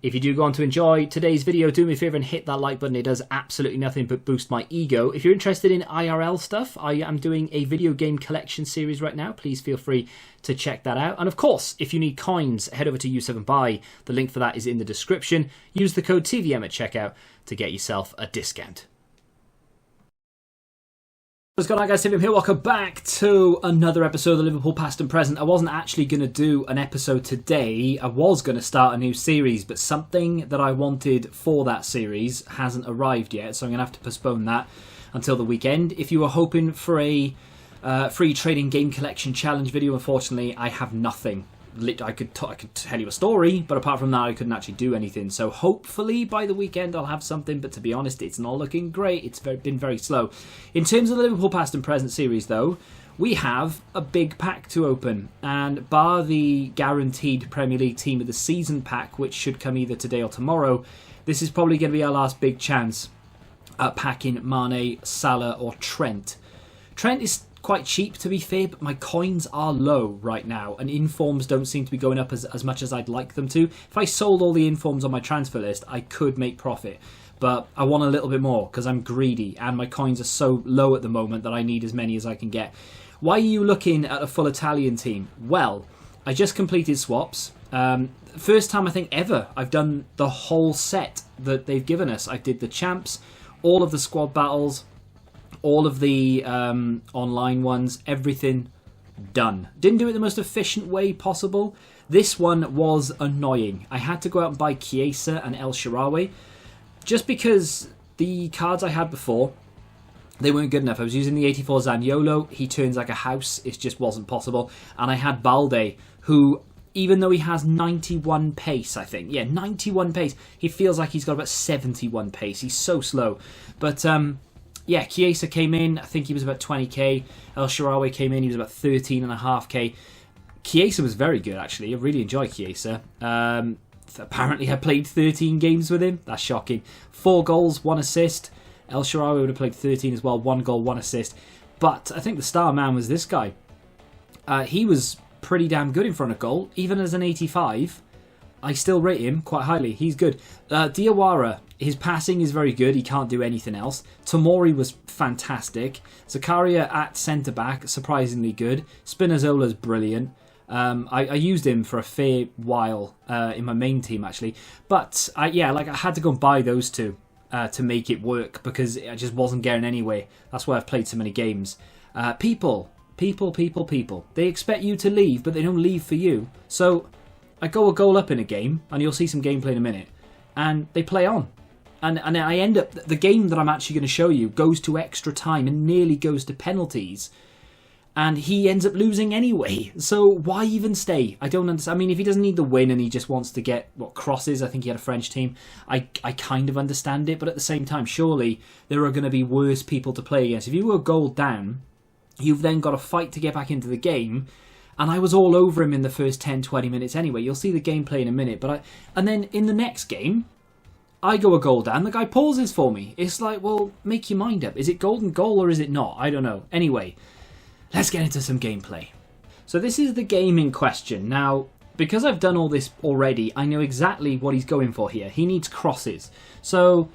If you do go on to enjoy today's video, do me a favour and hit that like button. It does absolutely nothing but boost my ego. If you're interested in IRL stuff, I am doing a video game collection series right now. Please feel free to check that out. And of course, if you need coins, head over to U7Buy. The link for that is in the description. Use the code TVM at checkout to get yourself a discount. What's going on, guys? TVM here. Welcome back to another episode of the Liverpool Past and Present. I wasn't actually going to do an episode today. I was going to start a new series, but something that I wanted for that series hasn't arrived yet, so I'm going to have to postpone that until the weekend. If you were hoping for a free trading game collection challenge video, unfortunately, I have nothing. I could tell you a story, but apart from that, I couldn't actually do anything. So hopefully by the weekend I'll have something, but to be honest, it's not looking great. It's been very slow. In terms of the Liverpool Past and Present series, though, we have a big pack to open, and bar the guaranteed Premier League Team of the Season pack, which should come either today or tomorrow, this is probably going to be our last big chance at packing Mane, Salah or Trent. Trent is quite cheap, to be fair, but my coins are low right now, and informs don't seem to be going up as much as I'd like them to. If I sold all the informs on my transfer list, I could make profit, but I want a little bit more because I'm greedy, and my coins are so low at the moment that I need as many as I can get. Why are you looking at a full Italian team? Well, I just completed swaps. First time I think ever I've done the whole set that they've given us. I did the champs, all of the squad battles, all of the online ones, everything done. Didn't do it the most efficient way possible. This one was annoying. I had to go out and buy Chiesa and El Shaarawy just because the cards I had before, they weren't good enough. I was using the 84 Zaniolo. He turns like a house. It just wasn't possible. And I had Balde, who, even though he has 91 pace, I think. Yeah, 91 pace. He feels like he's got about 71 pace. He's so slow. But yeah, Chiesa came in, I think he was about 20k. El Shaarawy came in, he was about 13.5k. Chiesa was very good, actually. I really enjoyed Chiesa. Apparently I played 13 games with him. That's shocking. 4 goals, 1 assist. El Shaarawy would have played 13 as well. 1 goal, 1 assist. But I think the star man was this guy. He was pretty damn good in front of goal. Even as an 85, I still rate him quite highly. He's good. Diawara, his passing is very good. He can't do anything else. Tomori was fantastic. Zakaria at centre-back, surprisingly good. Spinazzola's brilliant. I used him for a fair while in my main team, actually. But, yeah, like I had to go and buy those two to make it work because I just wasn't getting anywhere. That's why I've played so many games. People. They expect you to leave, but they don't leave for you. So I go a goal up in a game, and you'll see some gameplay in a minute, and they play on. And I end up, the game that I'm actually going to show you goes to extra time and nearly goes to penalties. And he ends up losing anyway. So why even stay? I don't understand. I mean, if he doesn't need the win and he just wants to get, crosses, I think he had a French team, I kind of understand it. But at the same time, surely there are going to be worse people to play against. If you were a goal down, you've then got to fight to get back into the game. And I was all over him in the first 10-20 minutes anyway. You'll see the gameplay in a minute. And then in the next game, I go a goal down. The guy pauses for me. It's like, well, make your mind up. Is it golden goal or is it not? I don't know. Anyway, let's get into some gameplay. So this is the game in question. Now, because I've done all this already, I know exactly what he's going for here. He needs crosses. So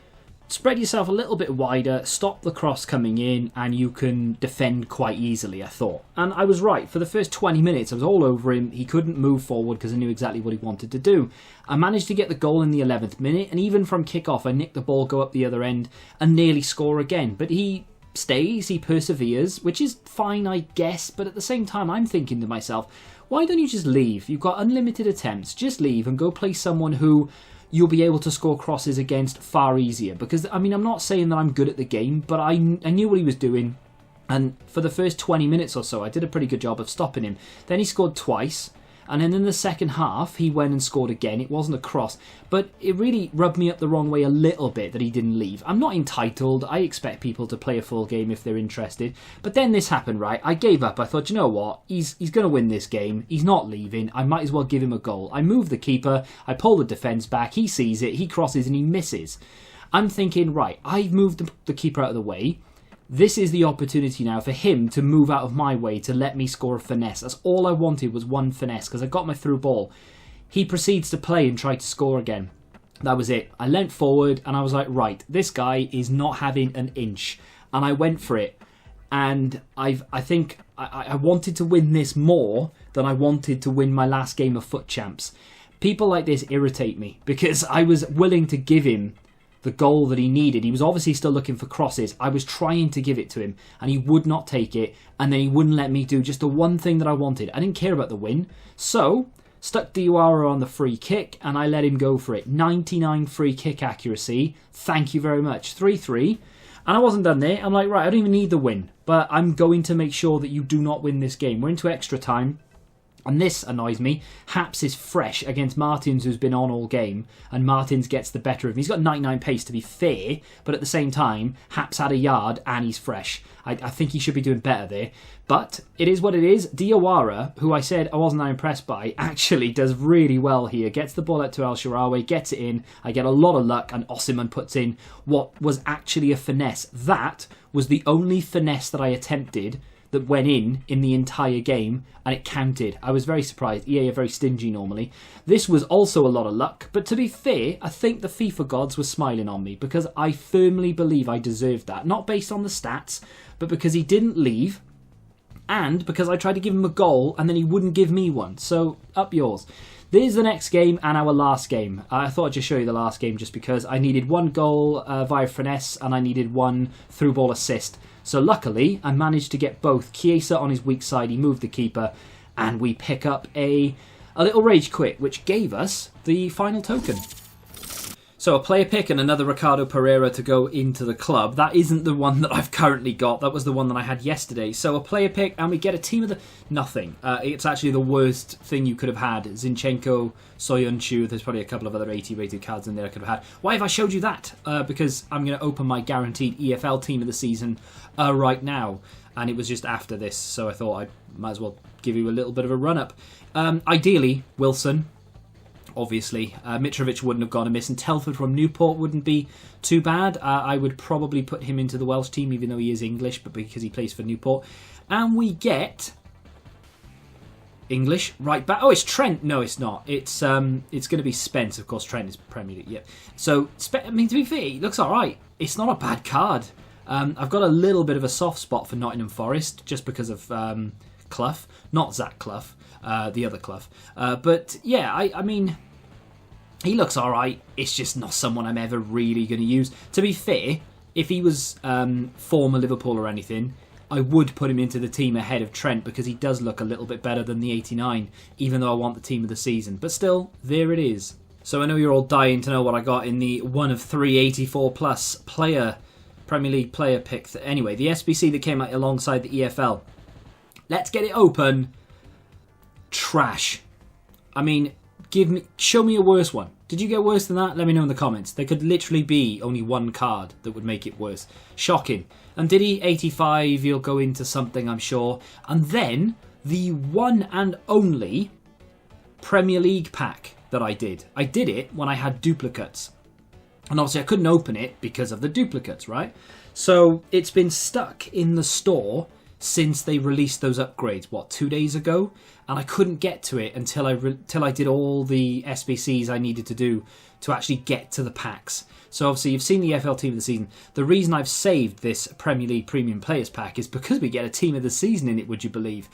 spread yourself a little bit wider, stop the cross coming in, and you can defend quite easily, I thought. And I was right. For the first 20 minutes, I was all over him. He couldn't move forward because I knew exactly what he wanted to do. I managed to get the goal in the 11th minute, and even from kickoff, I nicked the ball, go up the other end, and nearly score again. But he stays, he perseveres, which is fine, I guess, but at the same time, I'm thinking to myself, why don't you just leave? You've got unlimited attempts. Just leave and go play someone who you'll be able to score crosses against far easier. Because, I mean, I'm not saying that I'm good at the game, but I knew what he was doing. And for the first 20 minutes or so, I did a pretty good job of stopping him. Then he scored twice. And then in the second half, he went and scored again. It wasn't a cross. But it really rubbed me up the wrong way a little bit that he didn't leave. I'm not entitled. I expect people to play a full game if they're interested. But then this happened, right? I gave up. I thought, you know what? He's going to win this game. He's not leaving. I might as well give him a goal. I move the keeper. I pull the defence back. He sees it. He crosses and he misses. I'm thinking, right, I've moved the keeper out of the way. This is the opportunity now for him to move out of my way to let me score a finesse. That's all I wanted was one finesse because I got my through ball. He proceeds to play and try to score again. That was it. I leant forward and I was like, right, this guy is not having an inch. And I went for it. And I think I wanted to win this more than I wanted to win my last game of Foot Champs. People like this irritate me because I was willing to give him the goal that he needed. He was obviously still looking for crosses. I was trying to give it to him and he would not take it. And then he wouldn't let me do just the one thing that I wanted. I didn't care about the win. So stuck Diawara on the free kick and I let him go for it. 99 free kick accuracy. Thank you very much. 3-3. And I wasn't done there. I'm like, right, I don't even need the win. But I'm going to make sure that you do not win this game. We're into extra time. And this annoys me. Haps is fresh against Martins, who's been on all game. And Martins gets the better of him. He's got 99 pace, to be fair. But at the same time, Haps had a yard and he's fresh. I think he should be doing better there. But it is what it is. Diawara, who I said I wasn't that impressed by, actually does really well here. Gets the ball out to El Shaarawy, gets it in. I get a lot of luck and Osimhen puts in what was actually a finesse. That was the only finesse that I attempted that went in the entire game, and it counted. I was very surprised. EA are very stingy normally. This was also a lot of luck, but to be fair, I think the FIFA gods were smiling on me because I firmly believe I deserved that. Not based on the stats, but because he didn't leave, and because I tried to give him a goal, and then he wouldn't give me one. So, up yours. There's the next game and our last game. I thought I'd just show you the last game just because I needed one goal via finesse, and I needed one through ball assist. So luckily, I managed to get both. Chiesa on his weak side, he moved the keeper, and we pick up a little rage quit, which gave us the final token. So a player pick and another Ricardo Pereira to go into the club. That isn't the one that I've currently got. That was the one that I had yesterday. So a player pick, and we get a team of the... Nothing. It's actually the worst thing you could have had. Zinchenko, Soyuncu. There's probably a couple of other 80 rated cards in there I could have had. Why have I showed you that? Because I'm going to open my guaranteed EFL team of the season right now. And it was just after this. So I thought I might as well give you a little bit of a run-up. Ideally, Wilson... Obviously, Mitrovic wouldn't have gone amiss, and Telford from Newport wouldn't be too bad. I would probably put him into the Welsh team, even though he is English, but because he plays for Newport. And we get English right back. Oh, it's Trent. No, it's not. It's going to be Spence. Of course, Trent is Premier League. Yeah. So, I mean, to be fair, he looks all right. It's not a bad card. I've got a little bit of a soft spot for Nottingham Forest just because of Clough, not Zach Clough. The other Clough. But yeah, I mean, he looks alright. It's just not someone I'm ever really going to use. To be fair, if he was former Liverpool or anything, I would put him into the team ahead of Trent because he does look a little bit better than the 89, even though I want the team of the season. But still, there it is. So I know you're all dying to know what I got in the 1 of 3 84 plus Premier League player pick. Anyway, the SBC that came out alongside the EFL. Let's get it open. Trash. I mean, show me a worse one. Did you get worse than that? Let me know in the comments. There could literally be only one card that would make it worse. Shocking. And did he? 85, he'll go into something, I'm sure. And then, the one and only Premier League pack that I did. I did it when I had duplicates. And obviously I couldn't open it because of the duplicates, right? So, it's been stuck in the store since they released those upgrades, 2 days ago? And I couldn't get to it until I did all the SBCs I needed to do to actually get to the packs. So obviously you've seen the EFL Team of the Season. The reason I've saved this Premier League Premium Players Pack is because we get a Team of the Season in it, would you believe?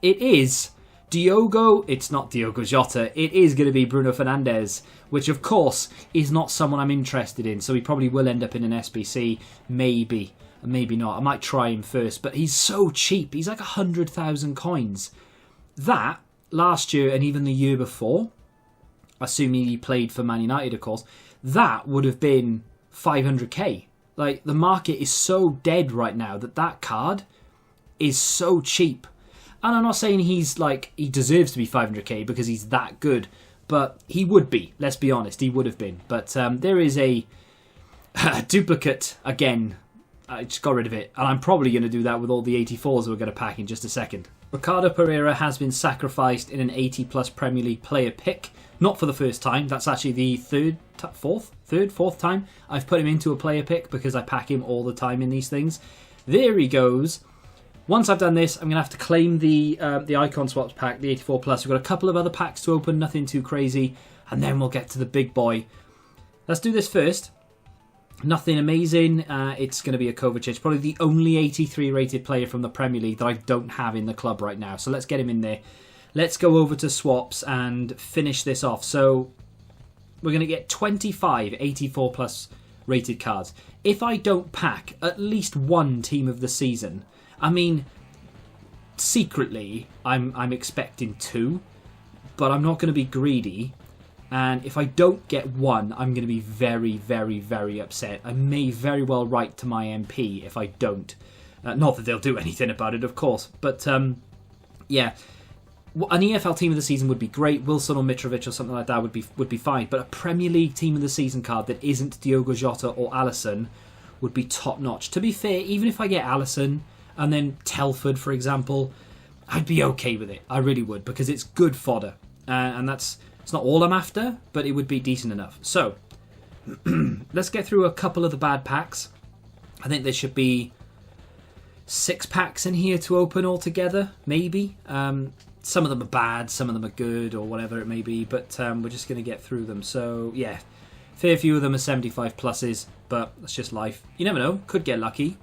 It is Diogo, it's not Diogo Jota, it is going to be Bruno Fernandes, which of course is not someone I'm interested in, so he probably will end up in an SBC, maybe. Maybe not. I might try him first, but he's so cheap. He's like 100,000 coins. That, last year and even the year before, assuming he played for Man United, of course, that would have been 500k. Like, the market is so dead right now that card is so cheap. And I'm not saying he deserves to be 500k because he's that good, but he would be. Let's be honest, he would have been. But there is a duplicate again. I just got rid of it, and I'm probably going to do that with all the 84s we're going to pack in just a second. Ricardo Pereira has been sacrificed in an 80 plus Premier League player pick, not for the first time. That's actually the fourth time I've put him into a player pick because I pack him all the time in these things. There he goes. Once I've done this, I'm going to have to claim the Icon Swaps pack, the 84 plus. We've got a couple of other packs to open, nothing too crazy, and then we'll get to the big boy. let's do this first. Nothing amazing. It's going to be a Kovacic, probably the only 83 rated player from the Premier League that I don't have in the club right now. So let's get him in there. Let's go over to swaps and finish this off. So we're going to get 25 84 plus rated cards. If I don't pack at least one team of the season, I mean, secretly I'm expecting 2, but I'm not going to be greedy. And if I don't get one, I'm going to be very, very, very upset. I may very well write to my MP if I don't. Not that they'll do anything about it, of course. But, yeah. An EFL team of the season would be great. Wilson or Mitrovic or something like that would be fine. But a Premier League team of the season card that isn't Diogo Jota or Alisson would be top-notch. To be fair, even if I get Alisson and then Telford, for example, I'd be okay with it. I really would, because it's good fodder. And it's not all I'm after, but it would be decent enough. So, let's get through a couple of the bad packs. I think there should be 6 packs in here to open altogether, maybe. Some of them are bad, some of them are good, or whatever it may be, but we're just going to get through them. So, yeah, fair few of them are 75 pluses, but that's just life. You never know, could get lucky.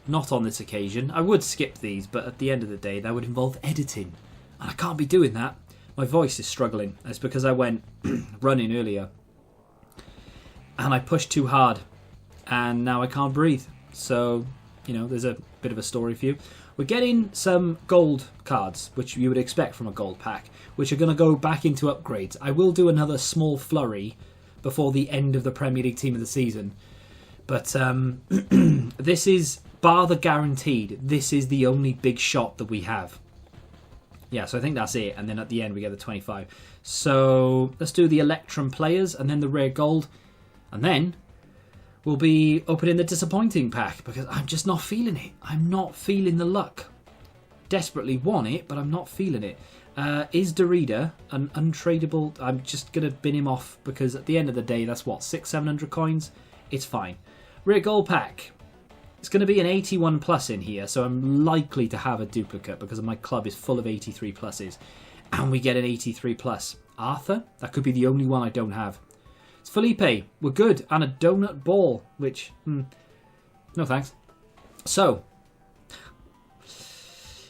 Not on this occasion. I would skip these, but at the end of the day, that would involve editing. And I can't be doing that. My voice is struggling. It's because I went running earlier and I pushed too hard and now I can't breathe. So, you know, there's a bit of a story for you. We're getting some gold cards, which you would expect from a gold pack, which are going to go back into upgrades. I will do another small flurry before the end of the Premier League team of the season. But this is, bar the guaranteed, this is the only big shot that we have. Yeah, so I think that's it. And then at the end, we get the 25. So let's do the Electrum players and then the rare gold. And then we'll be opening the disappointing pack because I'm just not feeling it. I'm not feeling the luck. Desperately want it, but I'm not feeling it. Is Derrida an untradeable? I'm just going to bin him off because at the end of the day, that's what, 600-700 coins? It's fine. Rare gold pack. It's going to be an 81 plus in here, so I'm likely to have a duplicate because my club is full of 83 pluses. And we get an 83 plus. Arthur? That could be the only one I don't have. It's Felipe. We're good. And a donut ball, which... no thanks. So,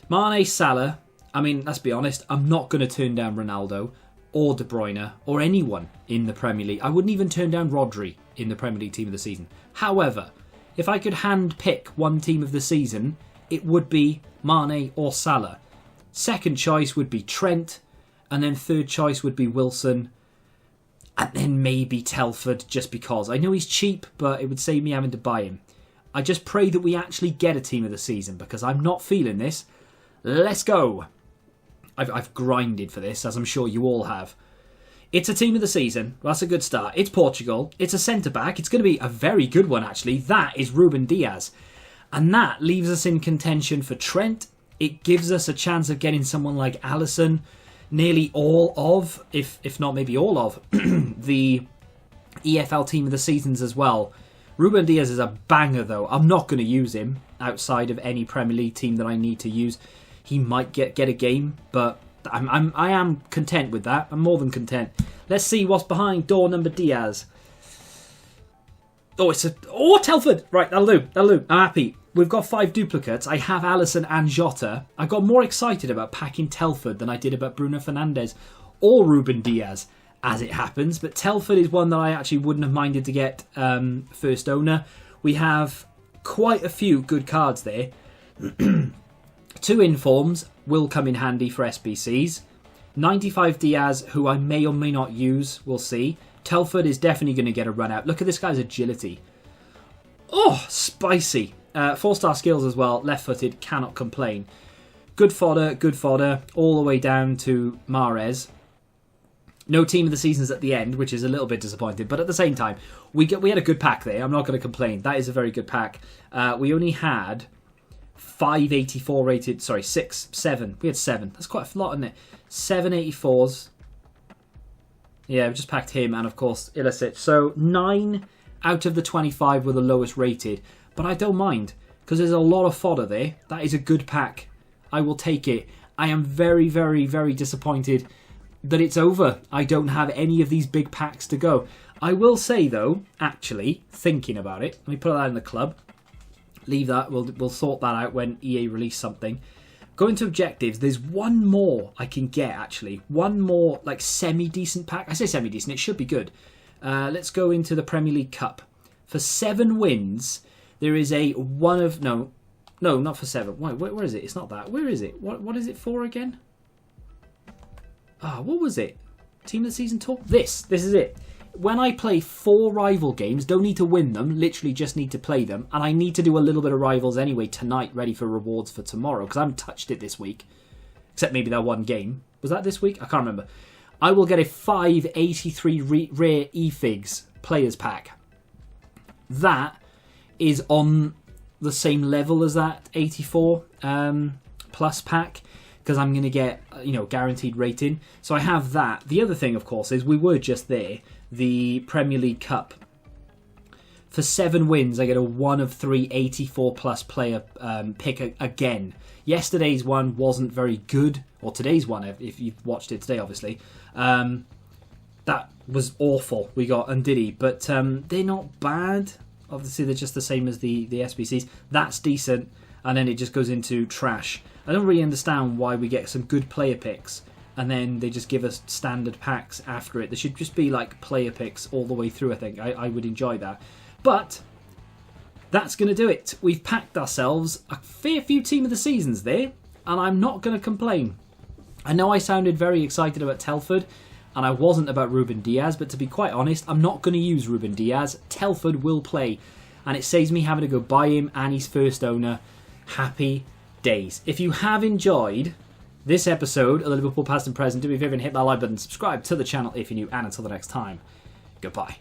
Mane, Salah. I mean, let's be honest, I'm not going to turn down Ronaldo or De Bruyne or anyone in the Premier League. I wouldn't even turn down Rodri in the Premier League team of the season. However, if I could hand pick one team of the season, it would be Mane or Salah. Second choice would be Trent, and then third choice would be Wilson, and then maybe Telford, just because. I know he's cheap, but it would save me having to buy him. I just pray that we actually get a team of the season, because I'm not feeling this. Let's go. I've grinded for this, as I'm sure you all have. It's a team of the season. That's a good start. It's Portugal. It's a centre-back. It's going to be a very good one, actually. That is Ruben Diaz. And that leaves us in contention for Trent. It gives us a chance of getting someone like Alisson. Nearly all of, if not maybe all of, the EFL team of the seasons as well. Ruben Diaz is a banger, though. I'm not going to use him outside of any Premier League team that I need to use. He might get a game, but... I am content with that. I'm more than content. Let's see what's behind door number Diaz. Oh, Telford. Right, that'll do. I'm happy. We've got 5 duplicates. I have Alisson and Jota. I got more excited about packing Telford than I did about Bruno Fernandes or Ruben Diaz, as it happens. But Telford is one that I actually wouldn't have minded to get first owner. We have quite a few good cards there. 2 informs will come in handy for SBCs. 95 Diaz, who I may or may not use, we'll see. Telford is definitely going to get a run out. Look at this guy's agility. Oh, spicy. 4-star skills as well. Left-footed, cannot complain. Good fodder, all the way down to Mahrez. No team of the seasons at the end, which is a little bit disappointing. But at the same time, we had a good pack there. I'm not going to complain. That is a very good pack. We only had... 584 rated, sorry, 7. We had 7. That's quite a lot, isn't it? 7 84s. Yeah, we just packed him and, of course, Ilicic. So 9 out of the 25 were the lowest rated. But I don't mind, because there's a lot of fodder there. That is a good pack. I will take it. I am very, very, very disappointed that it's over. I don't have any of these big packs to go. I will say, though, actually, thinking about it, let me put that in the club. Leave that. We'll sort that out when EA release something. Going to objectives, there's one more I can get, actually. One more, like, semi-decent pack. I say semi-decent, it should be good. Let's go into the Premier League Cup. For 7 wins, there is a one of... No, not for 7. Wait, where is it? It's not that. Where is it? What is it for again? What was it? Team of the Season tour? This is it. When I play 4 rival games, don't need to win them, literally just need to play them, and I need to do a little bit of rivals anyway tonight, ready for rewards for tomorrow, because I haven't touched it this week, except maybe that one game. Was that this week? I can't remember. I will get a 583 rare eFigs players pack. That is on the same level as that 84 plus pack, because I'm going to get, guaranteed rating. So I have that. The other thing, of course, is we were just there. The Premier League Cup. For 7 wins, I get a 1 of 3 84 plus player pick again. Yesterday's one wasn't very good, or today's one, if you've watched it today, obviously. That was awful. We got Ndidi, but they're not bad. Obviously, they're just the same as the SBCs. That's decent, and then it just goes into trash. I don't really understand why we get some good player picks and then they just give us standard packs after it. There should just be like player picks all the way through, I think. I would enjoy that. But that's going to do it. We've packed ourselves a fair few team of the seasons there, and I'm not going to complain. I know I sounded very excited about Telford, and I wasn't about Ruben Diaz, but to be quite honest, I'm not going to use Ruben Diaz. Telford will play, and it saves me having to go buy him and his first owner. Happy days. If you have enjoyed this episode of the Liverpool Past and Present, do me a favour and hit that like button, subscribe to the channel if you're new, and until the next time, goodbye.